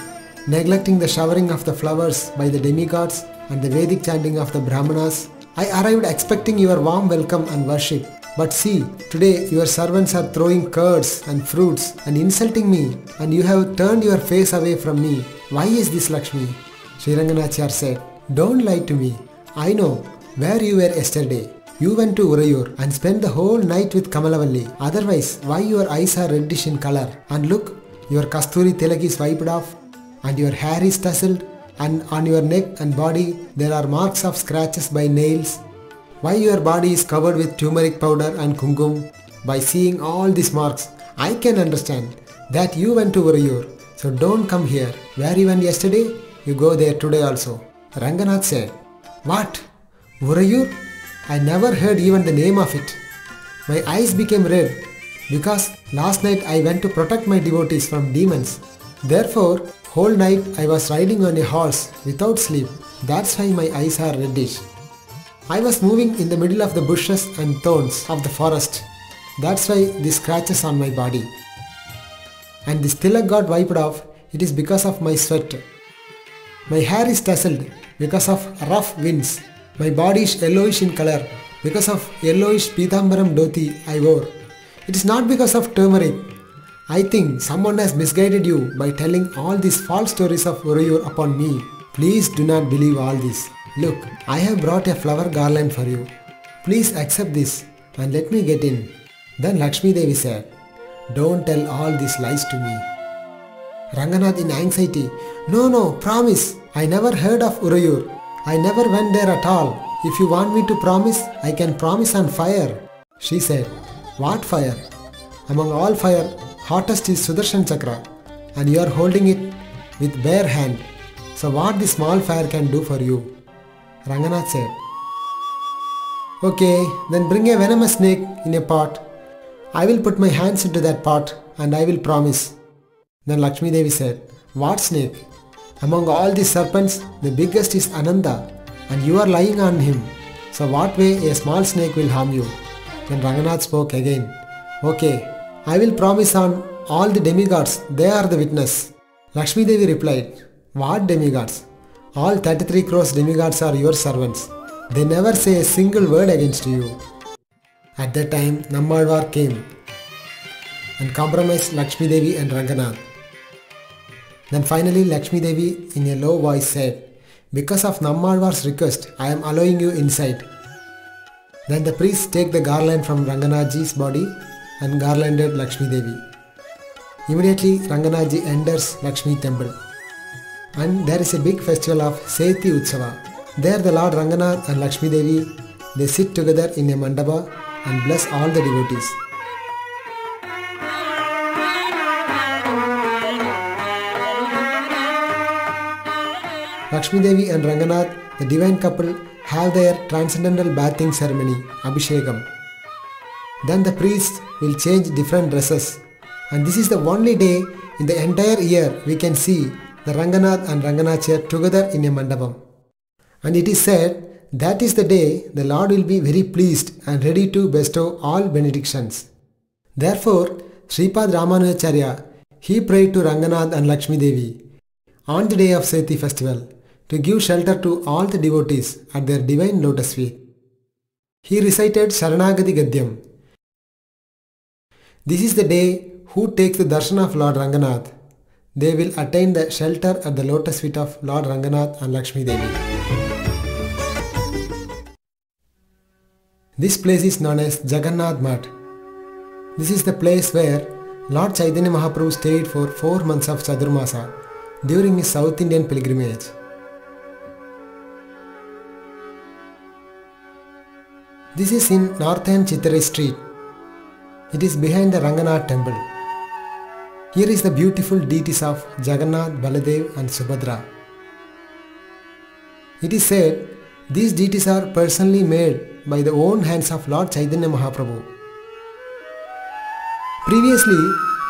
neglecting the showering of the flowers by the demigods and the Vedic chanting of the Brahmanas. I arrived expecting your warm welcome and worship. But see, today your servants are throwing curds and fruits and insulting me, and you have turned your face away from me. Why is this, Lakshmi?" Sriranganachar said, "Don't lie to me. I know where you were yesterday. You went to Urayur and spent the whole night with Kamalavalli. Otherwise, why your eyes are reddish in color? And look, your Kasturi tilak is wiped off, and your hair is tousled, and on your neck and body there are marks of scratches by nails. Why your body is covered with turmeric powder and kumkum? By seeing all these marks, I can understand that you went to Urayur. So don't come here. Where you went yesterday, you go there today also." Ranganath said, "What? Urayur? I never heard even the name of it. My eyes became red because last night I went to protect my devotees from demons. Therefore, whole night I was riding on a horse without sleep. That's why my eyes are reddish. I was moving in the middle of the bushes and thorns of the forest. That's why these scratches on my body. And this tilak got wiped off, it is because of my sweat. My hair is tousled because of rough winds. My body is yellowish in color because of yellowish Pitambaram dhoti I wore. It is not because of turmeric. I think someone has misguided you by telling all these false stories of Urayur upon me. Please do not believe all this. Look, I have brought a flower garland for you. Please accept this and let me get in. Then Lakshmi Devi said, don't tell all these lies to me. Ranganath in anxiety, no, promise. I never heard of Urayur. I never went there at all. If you want me to promise, I can promise on fire. She said, what fire? Among all fire, hottest is Sudarshan Chakra, and you are holding it with bare hand. So what the small fire can do for you? Ranganath said, okay, then bring a venomous snake in a pot. I will put my hands into that pot and I will promise. Then Lakshmi Devi said, what snake? Among all these serpents, the biggest is Ananda, and you are lying on him. So what way a small snake will harm you? Then Ranganath spoke again, okay, I will promise on all the demigods, they are the witness. Lakshmi Devi replied, what demigods? All 33 crores demigods are your servants. They never say a single word against you. At that time, Nammalvar came and compromised Lakshmi Devi and Ranganath. Then finally Lakshmi Devi in a low voice said, because of Nammalvar's request, I am allowing you inside. Then the priests take the garland from Ranganathji's body and garlanded Lakshmi Devi. Immediately Ranganathji enters Lakshmi temple. And there is a big festival of Sethi Utsava. There the Lord Ranganath and Lakshmi Devi, they sit together in a mandapa and bless all the devotees. Lakshmi Devi and Ranganath, the divine couple, have their transcendental bathing ceremony, Abhishekam. Then the priests will change different dresses. And this is the only day in the entire year we can see the Ranganath and Ranganachar together in a mandapam. And it is said that is the day the Lord will be very pleased and ready to bestow all benedictions. Therefore, Sripad Ramanujacharya, he prayed to Ranganath and Lakshmi Devi on the day of Sethi festival to give shelter to all the devotees at their divine lotus feet. He recited Sharanagati Gadyam. This is the day who takes the darshan of Lord Ranganath, they will attain the shelter at the lotus feet of Lord Ranganath and Lakshmi Devi. This place is known as Jagannath Mat. This is the place where Lord Chaitanya Mahaprabhu stayed for 4 months of Chadurmasa during his South Indian pilgrimage. This is in Northern Chitrai Street. It is behind the Ranganath temple. Here is the beautiful deities of Jagannath, Baladev and Subhadra. It is said these deities are personally made by the own hands of Lord Chaitanya Mahaprabhu. Previously,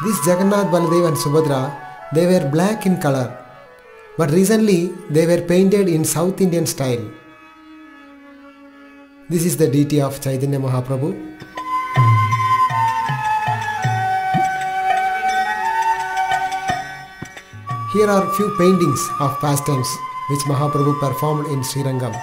these Jagannath, Baladev and Subhadra, they were black in color, but recently they were painted in South Indian style. This is the deity of Chaitanya Mahaprabhu. Here are few paintings of pastimes which Mahaprabhu performed in Srirangam.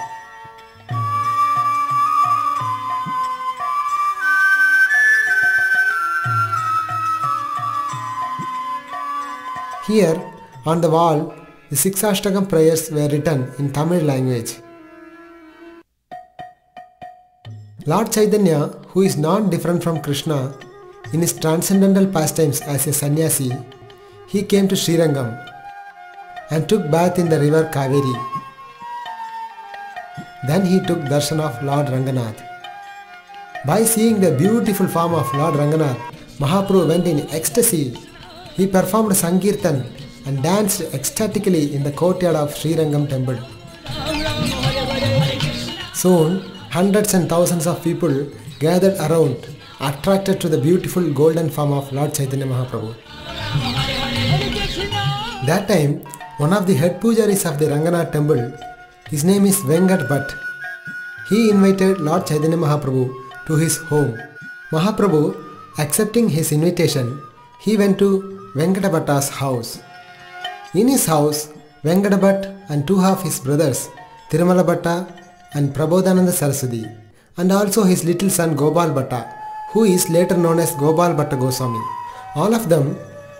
Here on the wall, the 6 Ashtakam prayers were written in Tamil language. Lord Chaitanya, who is non-different from Krishna, in his transcendental pastimes as a sannyasi, he came to Srirangam and took bath in the river Kaveri. Then he took darshan of Lord Ranganath. By seeing the beautiful form of Lord Ranganath, Mahaprabhu went in ecstasy. He performed Sankirtan and danced ecstatically in the courtyard of Srirangam temple. Soon, hundreds and thousands of people gathered around, attracted to the beautiful golden form of Lord Chaitanya Mahaprabhu. That time, one of the head pujaris of the Ranganath temple, his name is Venkat Bhatt. he invited Lord Chaitanya Mahaprabhu to his home. Mahaprabhu, accepting his invitation, he went to Venkadabhatta's house. In his house, Venkadabhatta and two of his brothers, Tirumala Bhatta and Prabodhananda Saraswati, and also his little son Gopal Bhatta, who is later known as Gopal Bhatta Goswami. All of them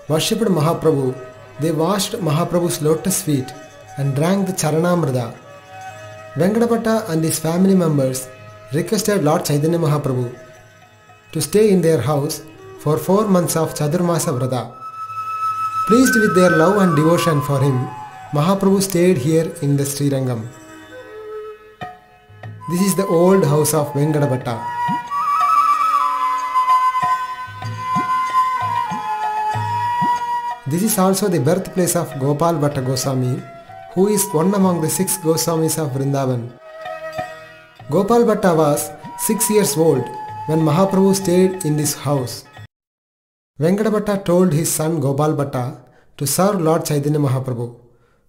worshipped Mahaprabhu. They washed Mahaprabhu's lotus feet and drank the Charanamrita. Venkadabhatta and his family members requested Lord Chaitanya Mahaprabhu to stay in their house for 4 months of Chadurmasa Vrata. Pleased with their love and devotion for him, Mahaprabhu stayed here in the Srirangam. This is the old house of Venkadabhatta. This is also the birthplace of Gopal Bhatta Goswami, who is one among the 6 Goswamis of Vrindavan. Gopal Bhatta was 6 years old when Mahaprabhu stayed in this house. Venkadabhatta told his son Gopal Bhatta to serve Lord Chaitanya Mahaprabhu.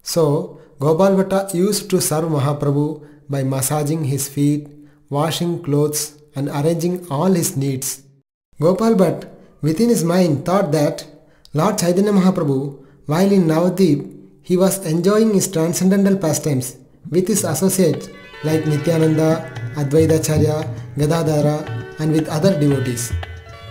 So, Gopal Bhatta used to serve Mahaprabhu by massaging his feet, washing clothes and arranging all his needs. Gopal Bhatta within his mind thought that Lord Chaitanya Mahaprabhu, while in Navadvip, he was enjoying his transcendental pastimes with his associates like Nityananda, Advaitacharya, Gadadhara and with other devotees.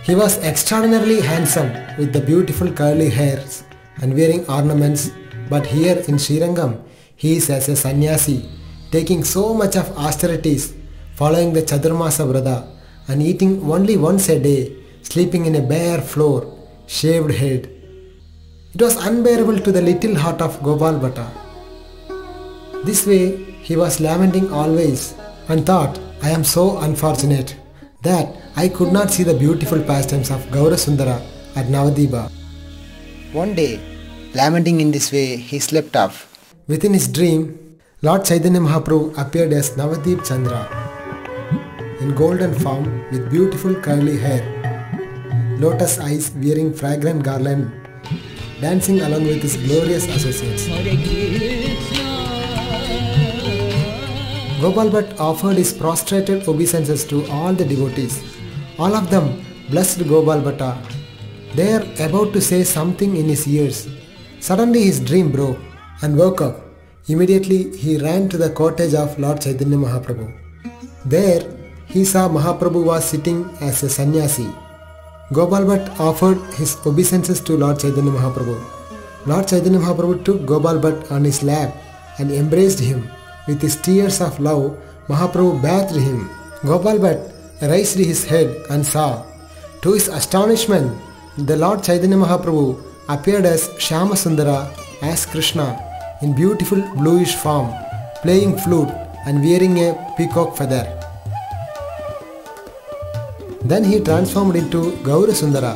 He was extraordinarily handsome with the beautiful curly hairs and wearing ornaments, but here in Srirangam, he is as a sannyasi, taking so much of austerities, following the Chadurmasa Vrata and eating only once a day, sleeping in a bare floor, shaved head. It was unbearable to the little heart of Gopal Bhatta. This way he was lamenting always and thought, I am so unfortunate that I could not see the beautiful pastimes of Gaura Sundara at Navadvipa. One day, lamenting in this way, he slept off. Within his dream, Lord Chaitanya Mahaprabhu appeared as Navadvip Chandra in golden form with beautiful curly hair, lotus eyes wearing fragrant garland, dancing along with his glorious associates. Gopal Bhatta offered his prostrated obeisances to all the devotees. All of them blessed Gopal Bhatta. They are about to say something in his ears. Suddenly his dream broke and woke up. Immediately he ran to the cottage of Lord Chaitanya Mahaprabhu. There he saw Mahaprabhu was sitting as a sannyasi. Gopal Bhatta offered his obeisances to Lord Chaitanya Mahaprabhu. Lord Chaitanya Mahaprabhu took Gopal Bhatta on his lap and embraced him. With his tears of love, Mahaprabhu bathed him. Gopal Bhatta raised his head and saw. To his astonishment, the Lord Chaitanya Mahaprabhu appeared as Shyama Sundara, as Krishna, in beautiful bluish form, playing flute and wearing a peacock feather. Then he transformed into Gaura Sundara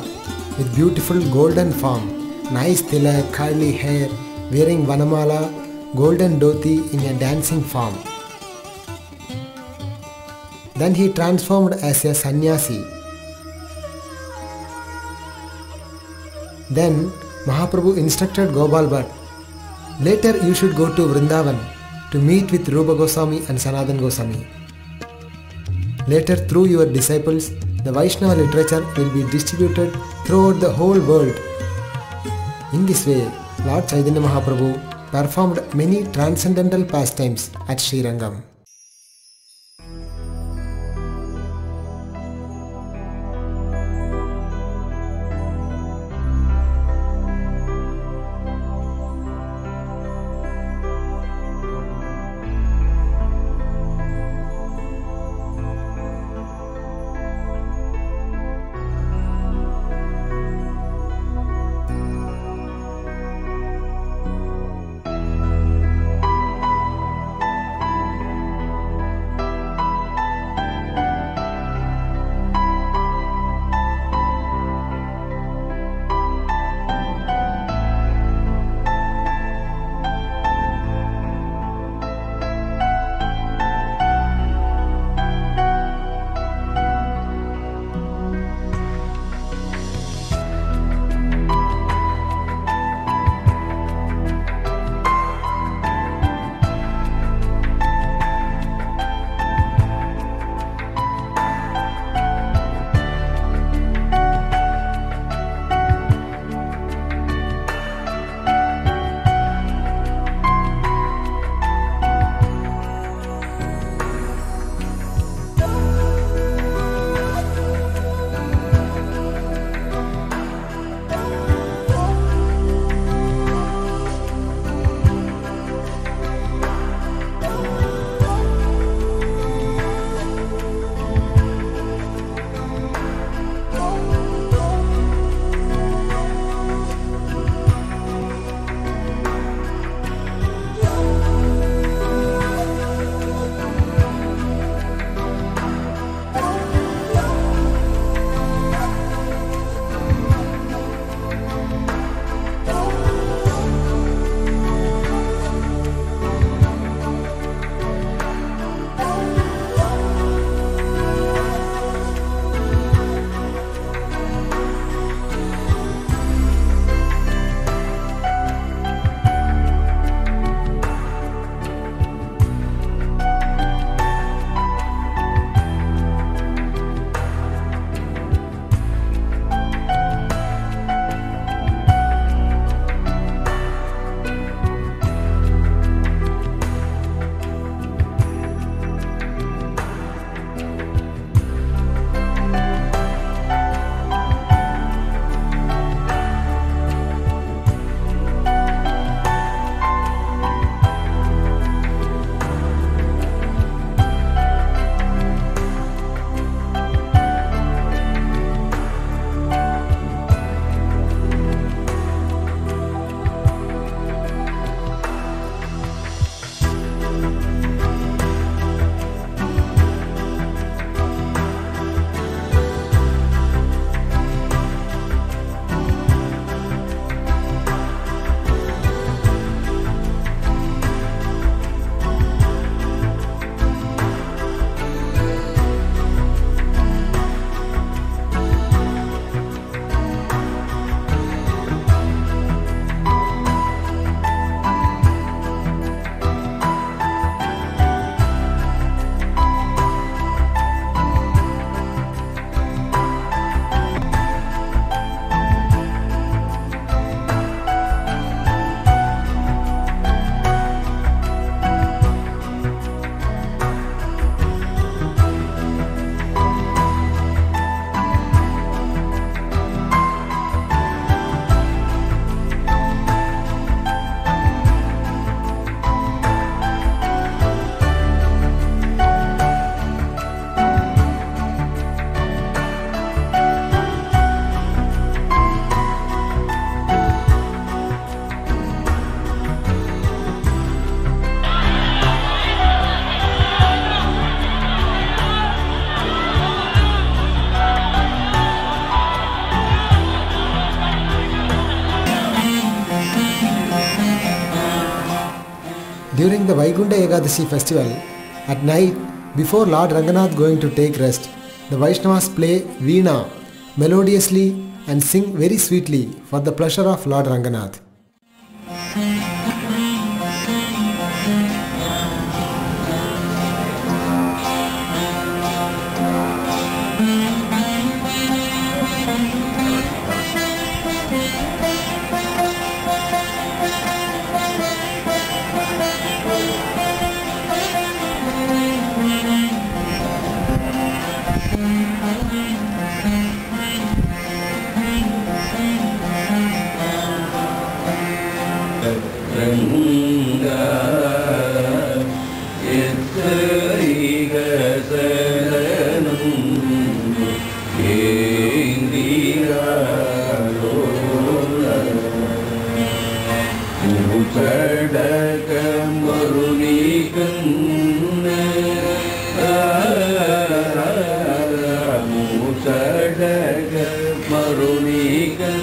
with beautiful golden form, nice tilak, curly hair, wearing vanamala, golden dhoti in a dancing form. Then he transformed as a sannyasi. Then Mahaprabhu instructed Gopal Bhatta, later you should go to Vrindavan to meet with Rupa Goswami and Sanatan Goswami. Later through your disciples, the Vaishnava literature will be distributed throughout the whole world. In this way, Lord Chaitanya Mahaprabhu performed many transcendental pastimes at Srirangam. During the Vaikunta Ekadashi festival, at night, before Lord Ranganath going to take rest, the Vaishnavas play Veena melodiously and sing very sweetly for the pleasure of Lord Ranganath. Marunikan